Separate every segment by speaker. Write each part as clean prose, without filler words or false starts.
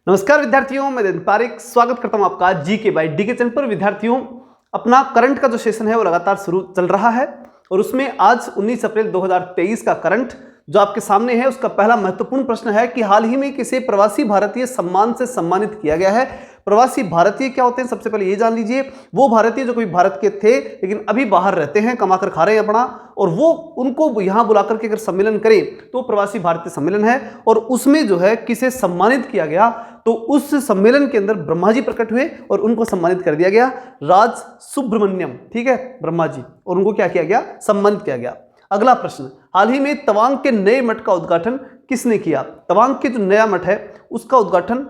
Speaker 1: नमस्कार विद्यार्थियों, मैं दिन पारिक स्वागत करता हूं आपका जीके बाय डीके चैनल पर। विद्यार्थियों, अपना करंट का जो सेशन है वो लगातार शुरू चल रहा है और उसमें आज 19 अप्रैल 2023 का करंट जो आपके सामने है उसका पहला महत्वपूर्ण प्रश्न है कि हाल ही में किसे प्रवासी भारतीय सम्मान से सम्मानित किया गया है। प्रवासी भारतीय क्या होते हैं, सबसे पहले ये जान लीजिए। वो भारतीय जो कभी भारत के थे लेकिन अभी बाहर रहते हैं, कमाकर खा रहे हैं अपना, और वो उनको यहाँ बुलाकर के अगर सम्मेलन करें तो प्रवासी भारतीय सम्मेलन है। और उसमें जो है किसे सम्मानित किया गया, तो उस सम्मेलन के अंदर ब्रह्मा जी प्रकट हुए और उनको सम्मानित कर दिया गया, राज सुब्रमण्यम, ठीक है, ब्रह्मा जी, और उनको क्या किया गया, सम्मानित किया गया। अगला प्रश्न, हाल ही में तवांग के नए मठ का उद्घाटन किसने किया। तवांग के जो नया मठ है उसका उद्घाटन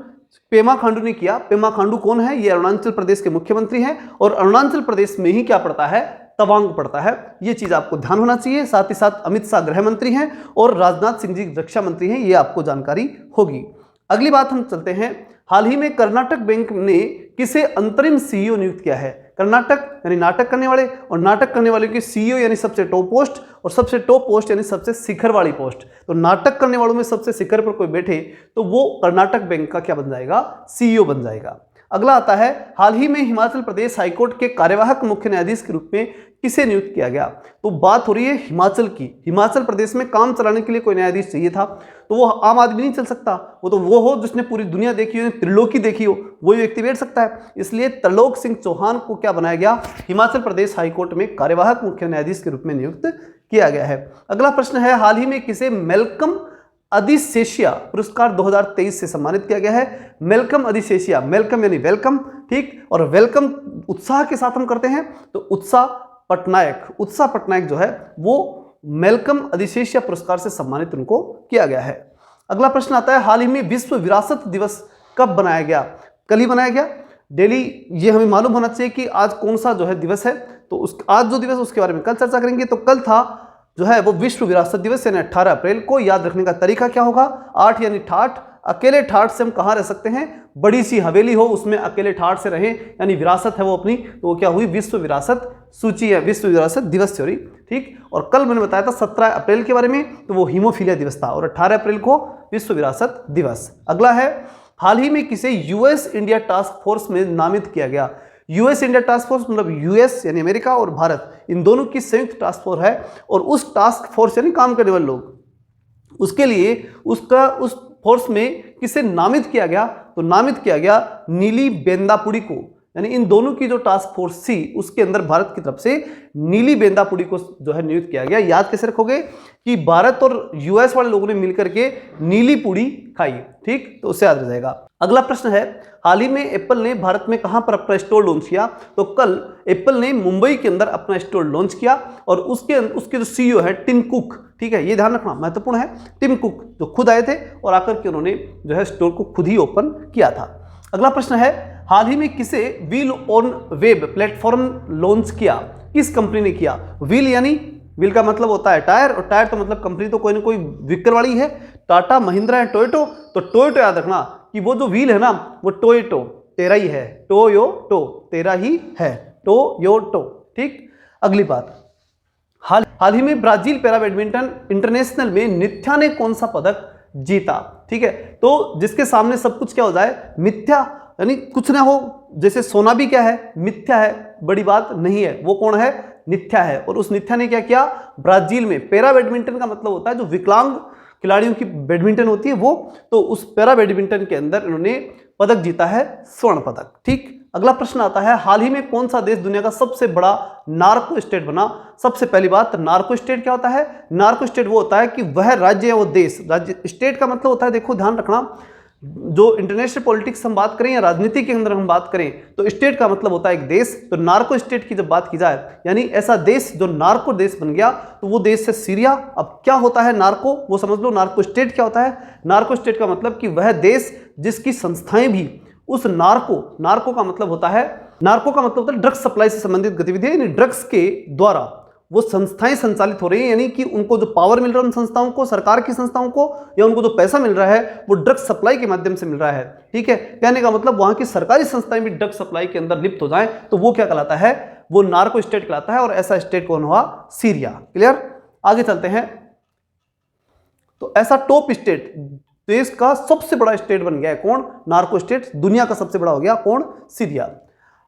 Speaker 1: पेमा खांडू ने किया। पेमा खांडू कौन है, ये अरुणाचल प्रदेश के मुख्यमंत्री हैं और अरुणाचल प्रदेश में ही क्या पड़ता है, तवांग पड़ता है। ये चीज आपको ध्यान होना चाहिए। साथ ही साथ अमित शाह गृह मंत्री हैं और राजनाथ सिंह जी रक्षा मंत्री हैं, ये आपको जानकारी होगी। अगली बात हम चलते हैं, हाल ही में कर्नाटक बैंक ने किसे अंतरिम सीईओ नियुक्त किया है। कर्नाटक यानी नाटक करने वाले, और नाटक करने वाले की सीईओ यानी सबसे टॉप पोस्ट, और सबसे टॉप पोस्ट यानी सबसे शिखर वाली पोस्ट। तो नाटक करने वालों में सबसे शिखर पर कोई बैठे तो वो कर्नाटक बैंक का क्या बन जाएगा, सीईओ बन जाएगा। अगला आता है, हाल ही में हिमाचल प्रदेश हाईकोर्ट के कार्यवाहक मुख्य न्यायाधीश के रूप में किसे नियुक्त किया गया। तो बात हो रही है हिमाचल की। हिमाचल प्रदेश में काम चलाने के लिए कोई न्यायाधीश चाहिए था, तो वो आम आदमी नहीं चल सकता, वो तो वो हो जिसने पूरी दुनिया देखी हो, त्रिलोकी देखी हो, वही व्यक्ति बैठ सकता है। इसलिए त्रिलोक सिंह चौहान को क्या बनाया गया, हिमाचल प्रदेश हाईकोर्ट में कार्यवाहक मुख्य न्यायाधीश के रूप में नियुक्त किया गया है। अगला प्रश्न है, हाल ही में किसे मेलकम अधिशेषिया पुरस्कार 2023 से सम्मानित किया गया है। मेलकम अधिशेषिया, मेलकम यानी वेलकम, ठीक, और वेलकम उत्साह के साथ हम करते हैं, तो उत्साह पटनायक जो है वो मेलकम अधिशेषिया पुरस्कार से सम्मानित उनको किया गया है। अगला प्रश्न आता है, हाल ही में विश्व विरासत दिवस कब बनाया गया। कल ही बनाया गया डेली, ये हमें मालूम होना चाहिए कि आज कौन सा जो है दिवस है। तो आज जो दिवस उसके बारे में कल चर्चा करेंगे। तो कल था जो है वो विश्व विरासत दिवस यानी 18 अप्रैल को। याद रखने का तरीका क्या होगा, 8 यानी ठाठ, अकेले ठाठ से हम कहाँ रह सकते हैं, बड़ी सी हवेली हो उसमें अकेले ठाठ से रहें, यानी विरासत है वो अपनी, तो वो क्या हुई, विश्व विरासत सूची है, विश्व विरासत दिवस सॉरी, ठीक। और कल मैंने बताया था 17 अप्रैल के बारे में, तो वो हीमोफीलिया दिवस था, और 18 अप्रैल को विश्व विरासत दिवस। अगला है, हाल ही में किसे यूएस इंडिया टास्क फोर्स में नामित किया गया। यूएस इंडिया टास्क फोर्स मतलब यूएस यानी अमेरिका और भारत, इन दोनों की संयुक्त टास्क फोर्स है, और उस टास्क फोर्स यानी काम करने वाले लोग, उसके लिए उस फोर्स में किसे नामित किया गया, तो नामित किया गया नीली बेंदापुड़ी को। यानी इन दोनों की जो टास्क फोर्स थी उसके अंदर भारत की तरफ से नीली बेंदापुड़ी को जो है नियुक्त किया गया। याद कैसे रखोगे कि भारत और यूएस वाले लोगों ने मिलकर के नीली पूड़ी खाई, ठीक, तो उससे याद रह जाएगा। अगला प्रश्न है, हाल ही में एप्पल ने भारत में कहां पर अपना स्टोर लॉन्च किया। तो कल एप्पल ने मुंबई के अंदर अपना स्टोर लॉन्च किया, और उसके जो सीईओ है टिम कुक, ठीक है, ये ध्यान रखना महत्वपूर्ण है। टिम कुक जो खुद आए थे और आकर के उन्होंने जो है स्टोर को खुद ही ओपन किया था। अगला प्रश्न है, हाल ही में किसे wheel on web platform launch किया, किस कंपनी ने किया। व्हील यानी व्हील का मतलब होता है टायर, और टायर तो मतलब कंपनी तो कोई ना कोई व्हीकल वाली है, टाटा महिंद्रा है, टोयोटो। तो टोयोटो याद रखना कि वो जो व्हील है ना वो टोयोटो तेरा ही है, टोयोटो तेरा ही है, टोयोटो, ठीक। अगली बात, हाल ही में ब्राजील पैरा बैडमिंटन इंटरनेशनल में नित्या ने कौन सा पदक जीता, ठीक है। तो जिसके सामने सब कुछ क्या हो जाए, मिथ्या, यानी कुछ ना हो, जैसे सोना भी क्या है, मिथ्या है, बड़ी बात नहीं है, वो कौन है, नित्या है। और उस नित्या ने क्या किया, ब्राजील में, पैरा बैडमिंटन का मतलब होता है जो विकलांग खिलाड़ियों की बैडमिंटन होती है वो, तो उस पैरा बैडमिंटन के अंदर इन्होंने पदक जीता है, स्वर्ण पदक, ठीक। अगला प्रश्न आता है, हाल ही में कौन सा देश दुनिया का सबसे बड़ा नार्को स्टेट बना। सबसे पहली बात, नार्को स्टेट क्या होता है, नार्को स्टेट वो होता है कि वह राज्य या वो देश, राज्य, स्टेट का मतलब होता है, देखो ध्यान रखना, जो इंटरनेशनल पॉलिटिक्स हम बात करें या राजनीति के अंदर हम बात करें तो स्टेट का मतलब होता है एक देश। तो नार्को स्टेट की जब बात की जाए, यानी ऐसा देश जो नार्को देश बन गया, तो वो देश है सीरिया। अब क्या होता है नार्को, वो समझ लो। नार्को स्टेट क्या होता है, नार्को स्टेट का मतलब कि वह देश जिसकी संस्थाएं भी उस नार्को का मतलब होता है ड्रग्स सप्लाई से संबंधित गतिविधियां, यानी ड्रग्स के द्वारा वो संस्थाएं संचालित हो रही हैं, यानी कि उनको जो पावर मिल रहा है उन संस्थाओं को, सरकार की संस्थाओं को, या उनको जो पैसा मिल रहा है वो ड्रग्स सप्लाई के माध्यम से मिल रहा है, ठीक है। कहने का मतलब वहां की सरकारी संस्थाएं भी ड्रग्स सप्लाई के अंदर लिप्त हो जाएं तो वो क्या कहलाता है, वो नार्को स्टेट कहलाता है। और ऐसा स्टेट कौन हुआ, सीरिया। क्लियर, आगे चलते हैं। तो ऐसा टॉप स्टेट देश का सबसे बड़ा स्टेट बन गया है कौन? नार्को स्टेट, दुनिया का सबसे बड़ा हो गया कौन? सीरिया।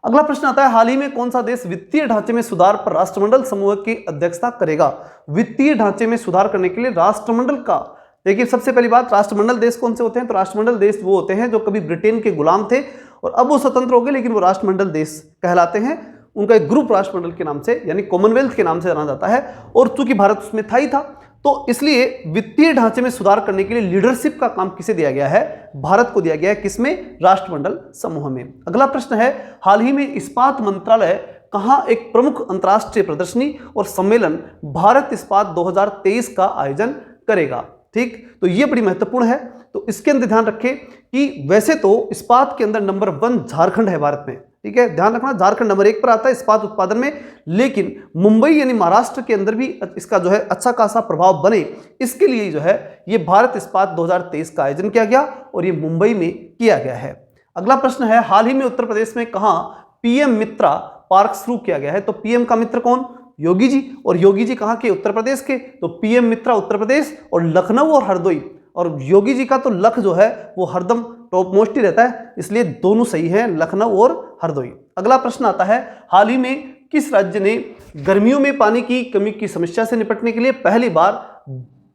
Speaker 1: अगला प्रश्न आता है, हाल ही में कौन सा देश वित्तीय ढांचे में सुधार पर राष्ट्रमंडल समूह की अध्यक्षता करेगा? वित्तीय ढांचे में सुधार करने के लिए राष्ट्रमंडल का, देखिए सबसे पहली बात, राष्ट्रमंडल देश कौन से होते हैं? तो राष्ट्रमंडल देश वो होते हैं जो कभी ब्रिटेन के गुलाम थे और अब वो स्वतंत्र हो गए, लेकिन वो राष्ट्रमंडल देश कहलाते हैं। उनका एक ग्रुप राष्ट्रमंडल के नाम से यानी कॉमनवेल्थ के नाम से जाना जाता है, और चूंकि भारत उसमें था ही था, तो इसलिए वित्तीय ढांचे में सुधार करने के लिए लीडरशिप का काम किसे दिया गया है? भारत को दिया गया है। किसमें? राष्ट्रमंडल समूह में। अगला प्रश्न है, हाल ही में इस्पात मंत्रालय कहां एक प्रमुख अंतरराष्ट्रीय प्रदर्शनी और सम्मेलन भारत इस्पात 2023 का आयोजन करेगा? ठीक, तो ये बड़ी महत्वपूर्ण है, तो इसके अंदर ध्यान रखें कि वैसे तो इस्पात के अंदर नंबर 1 झारखंड है भारत में, ठीक है, ध्यान रखना, झारखंड नंबर 1 पर आता है इस्पात उत्पादन में, लेकिन मुंबई यानी महाराष्ट्र के अंदर भी इसका जो है अच्छा खासा प्रभाव बने, इसके लिए जो है ये भारत इस्पात 2023 का आयोजन किया गया और ये मुंबई में किया गया है। अगला प्रश्न है, हाल ही में उत्तर प्रदेश में कहां पीएम मित्रा पार्क शुरू किया गया है? तो पीएम का मित्र कौन? योगी जी, और योगी जी कहां के? उत्तर प्रदेश के, तो पीएम मित्रा उत्तर प्रदेश और लखनऊ और हरदोई, और योगी जी का तो लख जो है वो हरदम टॉप मोस्ट ही रहता है, इसलिए दोनों सही हैं, लखनऊ और हरदोई। अगला प्रश्न आता है, हाल ही में किस राज्य ने गर्मियों में पानी की कमी की समस्या से निपटने के लिए पहली बार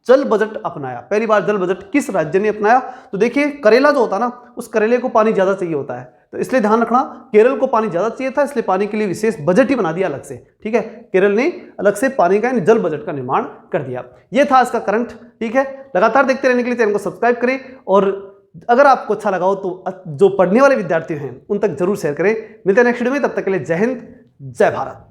Speaker 1: जल बजट अपनाया? पहली बार जल बजट किस राज्य ने अपनाया? तो देखिए करेला जो होता है ना, उस करेले को पानी ज्यादा चाहिए होता है, तो इसलिए ध्यान रखना केरल को पानी ज्यादा चाहिए था, इसलिए पानी के लिए विशेष बजट ही बना दिया अलग से, ठीक है, केरल ने अलग से पानी का जल बजट का निर्माण कर दिया। यह था इसका करंट, ठीक है। लगातार देखते रहने के लिए चैनल को सब्सक्राइब करें, और अगर आपको अच्छा लगा हो तो जो पढ़ने वाले विद्यार्थी हैं उन तक जरूर शेयर करें। मिलते हैं नेक्स्ट वीडियो में, तब तक के लिए जय हिंद, जय भारत।